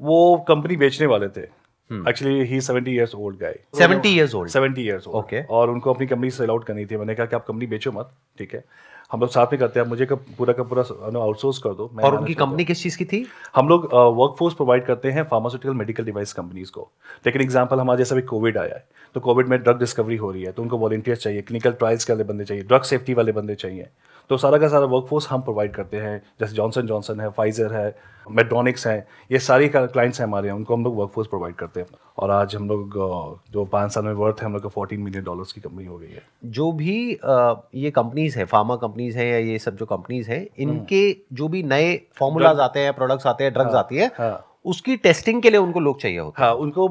वो कंपनी बेचने वाले थे। एक्चुअली ही 70 years old guy। 70 years old। 70 years old। Okay। और उनको अपनी कंपनी सेल आउट करनी थी। मैंने कहा कि आप कंपनी बेचो मत, ठीक है, हम लोग साथ में करते हैं, मुझे का पूरा आउटसोर्स कर दो। मैं और manage उनकी करता कंपनी किस चीज की थी? हूँ। हम लोग वर्कफोर्स प्रोवाइड करते हैं फार्मास्यूटिकल मेडिकल डिवाइस कंपनीज को। लेकिन एग्जांपल हमारे जैसा भी कोविड आया है, तो कोविड में ड्रग डिस्कवरी हो रही है, तो उनको वॉलंटियर्स चाहिए, क्लिनिकल ट्रायल्स के वाले बंदे चाहिए, ड्रग सेफ्टी वाले बंदे चाहिए। तो सारा का सारा वर्कफोर्स हम प्रोवाइड करते हैं। जैसे जॉनसन जॉनसन है, फाइजर है, मेडोनिक्स है, ये सारी क्लाइंट्स हैं हमारे यहाँ, उनको हम लोग वर्कफोर्स प्रोवाइड करते हैं। और आज हम लोग जो 5 साल में वर्थ है हम लोग का $14 million की कंपनी हो गई है। जो भी ये कंपनीज है, फार्मा कंपनीज है या ये सब जो कंपनीज है, इनके जो भी नए फॉर्मूलाज आते हैं, प्रोडक्ट्स आते हैं, ड्रग्स आती है, उसकी टेस्टिंग के लिए उनको लोग चाहिए होते हैं। हाँ, उनको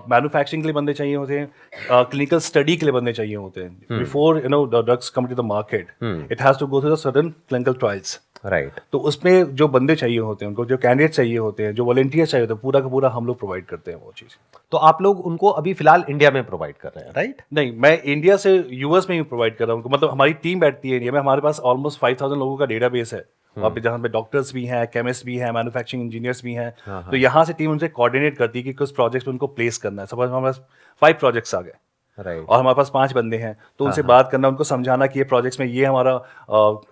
मैन्युफैक्चरिंग के लिए बंदे चाहिए होते हैं, क्लिनिकल स्टडी के लिए बंदे चाहिए होते हैं। Before the drugs come to the market, it has to go through the certain clinical trials. Right. तो उसमें जो बंदे चाहिए होते हैं, उनको जो कैंडिडेट चाहिए होते हैं, जो वॉलंटियर्स चाहिए होते हैं, पूरा का पूरा हम लोग प्रोवाइड करते हैं वो चीज़। तो आप लोग उनको अभी फिलहाल इंडिया में प्रोवाइड कर रहे हैं, राइट? नहीं, मैं इंडिया से यूएस में ही प्रोवाइड कर रहा हूँ उनको। मतलब हमारी टीम बैठती है इंडिया में, हमारे पास ऑलमोस्ट 5000 लोगों का डेटाबेस है वहाँ पे, जहाँ पे डॉक्टर्स भी हैं, केमिस्ट भी हैं, मैन्युफैक्चरिंग इंजीनियर्स भी हैं। तो यहाँ से टीम उनसे कोऑर्डिनेट करती है कि कुछ प्रोजेक्ट्स उनको प्लेस करना है। सपोज हमारे पास 5 प्रोजेक्ट्स आ गए, राइट। और हमारे पास 5 बंदे हैं, तो उनसे बात करना, उनको समझाना कि ये प्रोजेक्ट्स में ये हमारा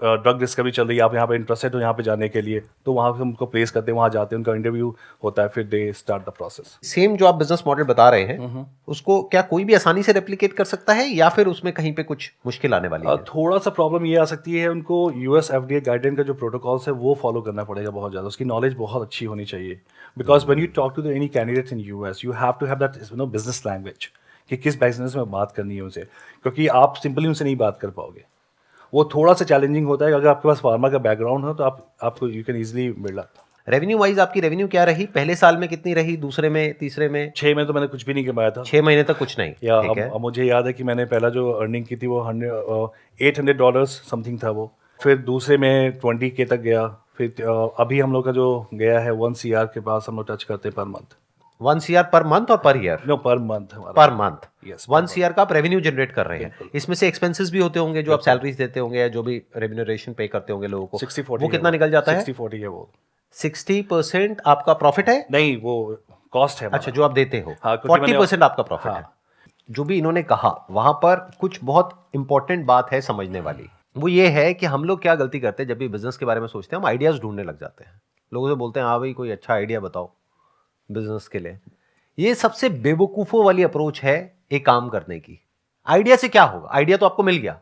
ड्रग डिस्कवरी चल रही है, आप यहाँ पे इंटरेस्टेड हो यहाँ पे जाने के लिए, तो वहाँ पे उनको प्लेस करते हैं, वहाँ जाते हैं, उनका इंटरव्यू होता है, फिर they start the process. Same जो आप बिजनेस मॉडल बता रहे हैं, उसको क्या कोई भी आसानी से रेप्लिकेट कर सकता है या फिर उसमें कहीं पे कुछ मुश्किल आने वाली है? थोड़ा सा प्रॉब्लम ये आ सकती है, उनको यूएस एफडीए गाइडलाइन का जो प्रोटोकॉल्स है वो फॉलो करना पड़ेगा बहुत ज़्यादा। उसकी नॉलेज बहुत अच्छी होनी चाहिए, because when you talk to the any candidates in US, you have to have that business language, कि किस बिजनेस में बात करनी है उनसे, क्योंकि आप सिंपली उनसे नहीं बात कर पाओगे। वो थोड़ा सा चैलेंजिंग होता है। अगर आपके पास फार्मा का बैकग्राउंड हो तो आपको you can easily build up. Revenue wise आपकी रेवेन्यू क्या रही? पहले साल में कितनी रही, दूसरे में, तीसरे में? 6 में तो मैंने कुछ भी नहीं कमाया था। 6 महीने तक कुछ नहीं। या ठीक है। अब मुझे याद है कि मैंने पहला जो अर्निंग की थी वो $800 समथिंग था वो। फिर दूसरे में 20K तक गया। फिर अभी हम लोग का जो गया है 1 CR के पास हम लोग टच करते हैं per month. 1 CR per month और per year? No, per month हमारा। Per month. Yes, 1 CR का आप रेवेन्यू जनरेट कर रहे हैं। इसमें से एक्सपेंसेस भी होते होंगे जो आप सैलरीज देते होंगे या जो भी रेम्यूनरेशन पे करते होंगे लोगों को, 60-40 वो कितना निकल जाता है? 60-40 है वो। 60% आपका प्रॉफिट है? नहीं, वो कॉस्ट है हमारा। अच्छा, जो आप देते हो। हाँ, क्योंकि 40% आपका प्रॉफिट है। जो भी इन्होंने कहा वहां पर कुछ बहुत इंपॉर्टेंट बात है समझने वाली। वो ये है कि हम लोग क्या गलती करते हैं, जब भी बिजनेस के बारे में सोचते हैं हम आइडियाज ढूंढने लग जाते हैं। लोगों से बोलते हैं हाँ भाई कोई अच्छा आइडिया बताओ बिजनेस के लिए। ये सबसे बेवकूफों वाली अप्रोच है एक काम करने की। आइडिया से क्या होगा? आइडिया तो आपको मिल गया।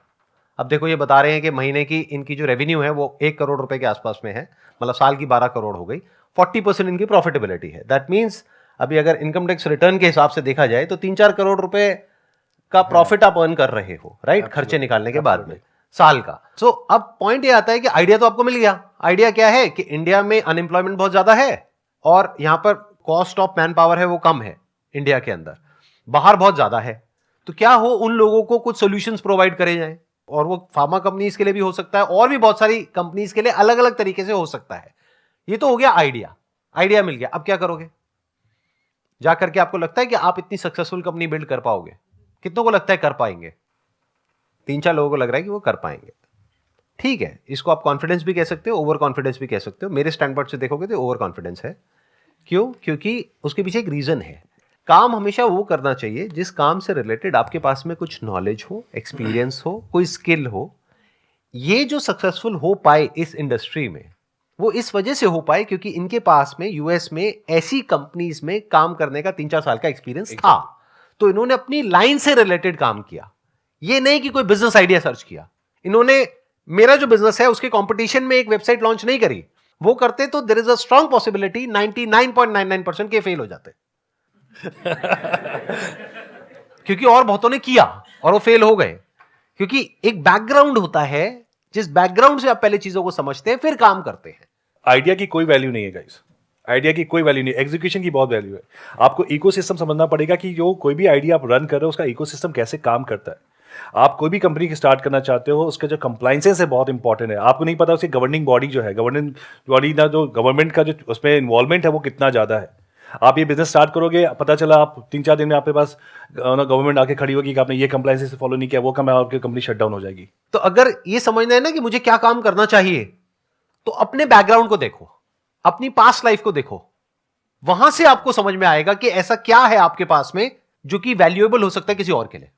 अब देखो ये बता रहे हैं कि महीने की इनकी जो रेवेन्यू है वो 1 करोड़ रुपए के आसपास में है, मतलब साल की 12 करोड़ हो गई। 40% इनकी प्रॉफिटेबिलिटी है। दैट मीन्स अभी अगर इनकम टैक्स रिटर्न के हिसाब से देखा जाए तो 3-4 करोड़ रुपए का प्रॉफिट आप अर्न कर रहे हो, राइट? खर्चे निकालने के बाद में साल का। सो अब पॉइंट ये आता है कि आइडिया तो आपको मिल गया। आइडिया क्या है कि इंडिया में अनएम्प्लॉयमेंट बहुत ज्यादा है और यहां पर कॉस्ट ऑफ मैन पावर है वो कम है इंडिया के अंदर, बाहर बहुत ज्यादा है। तो क्या हो उन लोगों को कुछ सॉल्यूशंस प्रोवाइड करे जाएं, और वो फार्मा कंपनीज के लिए भी हो सकता है और भी बहुत सारी कंपनीज के लिए अलग अलग तरीके से हो सकता है। ये तो हो गया आइडिया। आइडिया मिल गया, अब क्या करोगे? जाकर के आपको लगता है कि आप इतनी सक्सेसफुल कंपनी बिल्ड कर पाओगे? कितनों को लगता है कर पाएंगे? 3-4 लोगों को लग रहा है कि वो कर पाएंगे। ठीक है, इसको आप कॉन्फिडेंस भी कह सकते हो, ओवर कॉन्फिडेंस भी कह सकते हो। मेरे स्टैंड पॉइंट से देखोगे तो ओवर कॉन्फिडेंस है। क्यों? क्योंकि उसके पीछे एक रीजन है। काम हमेशा वो करना चाहिए जिस काम से रिलेटेड आपके पास में कुछ नॉलेज हो, एक्सपीरियंस हो, कोई स्किल हो। ये जो सक्सेसफुल हो पाए इस इंडस्ट्री में, वो इस वजह से हो पाए क्योंकि इनके पास में यूएस में ऐसी कंपनीज में काम करने का 3-4 साल का एक्सपीरियंस था। तो इन्होंने अपनी लाइन से रिलेटेड काम किया। ये नहीं कि कोई बिजनेस आइडिया सर्च किया। इन्होंने मेरा जो बिजनेस है उसके कंपटीशन में एक वेबसाइट लॉन्च नहीं करी। वो करते तो there is a strong possibility 99.99% के फेल हो जाते। क्योंकि और बहुतों ने किया और वो फेल हो गए। क्योंकि एक बैकग्राउंड होता है, जिस बैकग्राउंड से आप पहले चीजों को समझते हैं फिर काम करते हैं। आइडिया की कोई वैल्यू नहीं है गाइस। आइडिया की कोई वैल्यू नहीं, एग्जीक्यूशन की बहुत वैल्यू है। आपको इकोसिस्टम समझना पड़ेगा कि जो कोई भी आइडिया आप रन कर रहे हो उसका इकोसिस्टम कैसे काम करता है। आप कोई भी कंपनी स्टार्ट करना चाहते हो, उसके जो कंप्लाइंसेस है बहुत इंपॉर्टेंट है। आपको नहीं पता उसकी गवर्निंग बॉडी जो है, गवर्निंग बॉडी ना, जो गवर्नमेंट का जो उसमें इन्वॉल्वमेंट है वो कितना ज़्यादा है। आप ये बिजनेस स्टार्ट करोगे, पता चला आप 3-4 दिन में आपके पास गवर्नमेंट आके खड़ी होगी कि आपने ये कंप्लाइंसेस फॉलो नहीं किया, वो काम आपकी कंपनी शट डाउन हो जाएगी। तो अगर ये समझना है ना कि मुझे क्या काम करना चाहिए, तो अपने बैकग्राउंड को देखो, अपनी पास्ट लाइफ को देखो। वहां से आपको समझ में आएगा कि ऐसा क्या है आपके पास में जो कि वैल्यूएबल हो सकता है किसी और के लिए।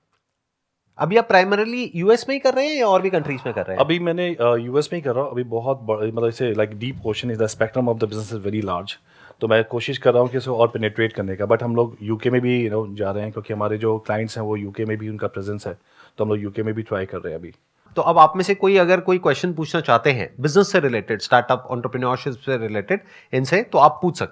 अभी आप प्राइमरीली यूएस में ही कर रहे हैं या और भी कंट्रीज में कर रहे हैं? अभी मैंने यूएस में ही कर रहा हूँ। अभी बहुत मतलब इसे like deep question is the spectrum of the business is very large. तो मैं कोशिश कर रहा हूँ कि इसे और पेनिट्रेट करने का। बट हम लोग यूके में भी जा रहे हैं, क्योंकि हमारे जो क्लाइंट्स हैं वो यूके में भी उनका प्रेजेंस है, तो हम लोग यूके में भी ट्राई कर रहे हैं अभी। तो अब आप में से कोई अगर कोई क्वेश्चन पूछना चाहते हैं बिजनेस से रिलेटेड, स्टार्टअप एंटरप्रेन्योरशिप से रिलेटेड इनसे, तो आप पूछ सकते हैं।